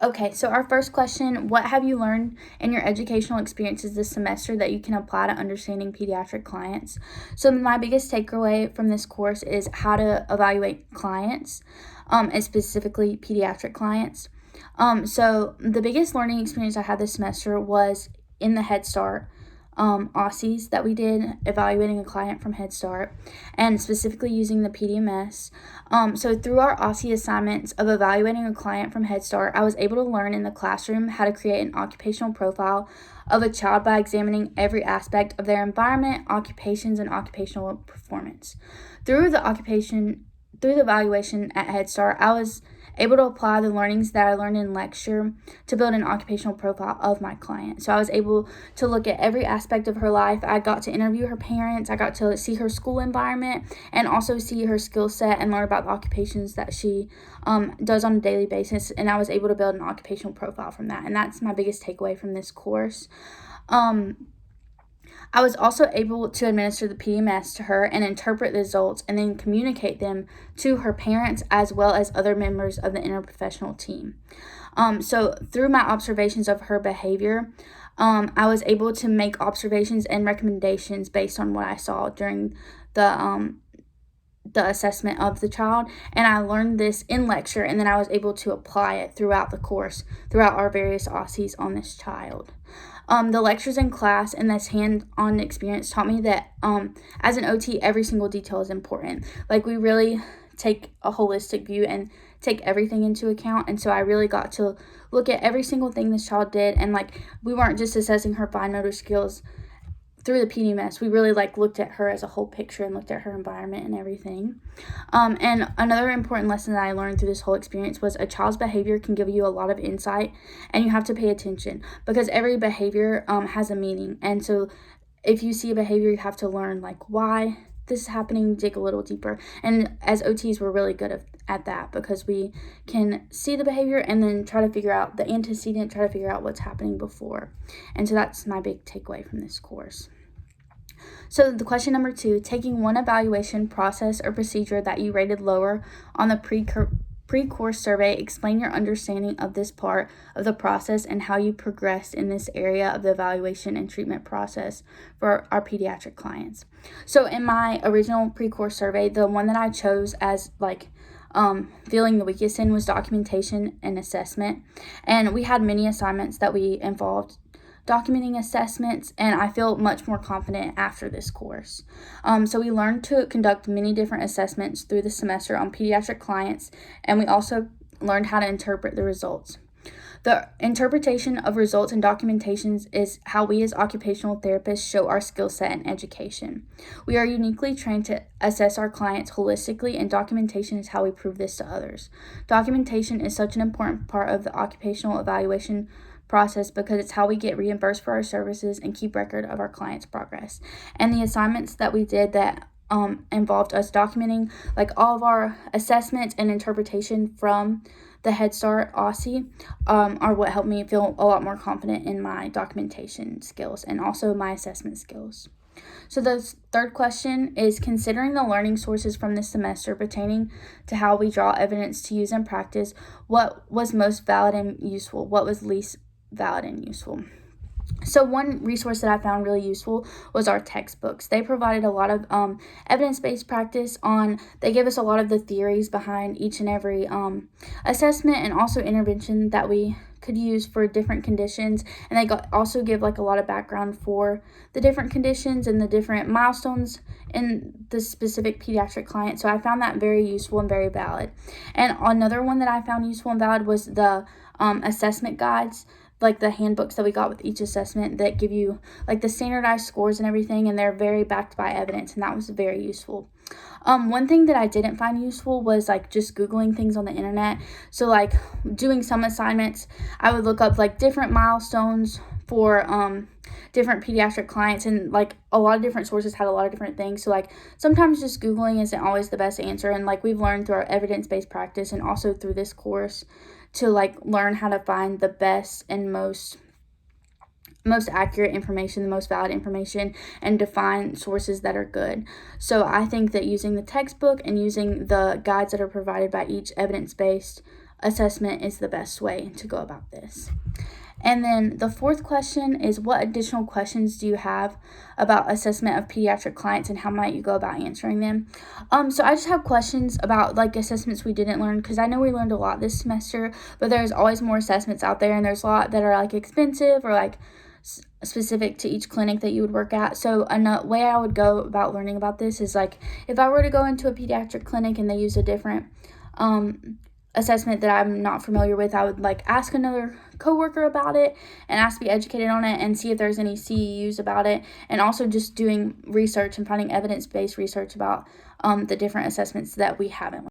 Okay, so our first question, what have you learned in your educational experiences this semester that you can apply to understanding pediatric clients? So my biggest takeaway from this course is how to evaluate clients, and specifically pediatric clients. So the biggest learning experience I had this semester was in the Head Start OSCEs that we did, evaluating a client from Head Start, and specifically using the PDMS. So through our OSCE assignments of evaluating a client from Head Start, I was able to learn in the classroom how to create an occupational profile of a child by examining every aspect of their environment, occupations, and occupational performance. Through the evaluation at Head Start, I was able to apply the learnings that I learned in lecture to build an occupational profile of my client. So I was able to look at every aspect of her life. I got to interview her parents. I got to see her school environment and also see her skill set and learn about the occupations that she does on a daily basis. And I was able to build an occupational profile from that. And that's my biggest takeaway from this course. I was also able to administer the PMS to her and interpret the results and then communicate them to her parents as well as other members of the interprofessional team. So through my observations of her behavior, I was able to make observations and recommendations based on what I saw during the assessment of the child, and I learned this in lecture, and then I was able to apply it throughout the course, throughout our various OSCEs on this child. The lectures in class and this hands-on experience taught me that as an OT, every single detail is important. Like, we really take a holistic view and take everything into account, and so I really got to look at every single thing this child did, and we weren't just assessing her fine motor skills through the PDMS. We really looked at her as a whole picture and looked at her environment and everything. And another important lesson that I learned through this whole experience was a child's behavior can give you a lot of insight, and you have to pay attention because every behavior has a meaning. And so if you see a behavior, you have to learn why this is happening, dig a little deeper. And as OTs, we're really good at that because we can see the behavior and then try to figure out the antecedent, try to figure out what's happening before. And so that's my big takeaway from this course. So the question number 2, taking one evaluation process or procedure that you rated lower on the pre-course survey, explain your understanding of this part of the process and how you progressed in this area of the evaluation and treatment process for our pediatric clients. So in my original pre-course survey, the one that I chose as feeling the weakest in was documentation and assessment. And we had many assignments that we involved documenting assessments, and I feel much more confident after this course. So we learned to conduct many different assessments through the semester on pediatric clients, and we also learned how to interpret the results. The interpretation of results and documentations is how we as occupational therapists show our skill set and education. We are uniquely trained to assess our clients holistically, and documentation is how we prove this to others. Documentation is such an important part of the occupational evaluation process because it's how we get reimbursed for our services and keep record of our clients' progress. And the assignments that we did that involved us documenting all of our assessments and interpretation from the Head Start OSCE are what helped me feel a lot more confident in my documentation skills and also my assessment skills. So the third question is, considering the learning sources from this semester pertaining to how we draw evidence to use in practice, what was most valid and useful? What was least valid and useful? So one resource that I found really useful was our textbooks. They provided a lot of evidence-based practice they gave us a lot of the theories behind each and every assessment and also intervention that we could use for different conditions. And they also give a lot of background for the different conditions and the different milestones in the specific pediatric client. So I found that very useful and very valid. And another one that I found useful and valid was the assessment guides, the handbooks that we got with each assessment that give you the standardized scores and everything, and they're very backed by evidence, and that was very useful. One thing that I didn't find useful was just Googling things on the internet. So doing some assignments, I would look up different milestones for different pediatric clients, and a lot of different sources had a lot of different things. So sometimes just Googling isn't always the best answer, and we've learned through our evidence-based practice and also through this course to learn how to find the best and most accurate information, the most valid information, and to find sources that are good. So I think that using the textbook and using the guides that are provided by each evidence-based assessment is the best way to go about this. And then the fourth question is, what additional questions do you have about assessment of pediatric clients, and how might you go about answering them? So I just have questions about like assessments we didn't learn, because I know we learned a lot this semester, but there's always more assessments out there, and there's a lot that are like expensive or like specific to each clinic that you would work at. So a way I would go about learning about this is like, if I were to go into a pediatric clinic and they use a different assessment that I'm not familiar with, I would like ask another coworker about it and ask to be educated on it and see if there's any CEUs about it, and also just doing research and finding evidence-based research about the different assessments that we haven't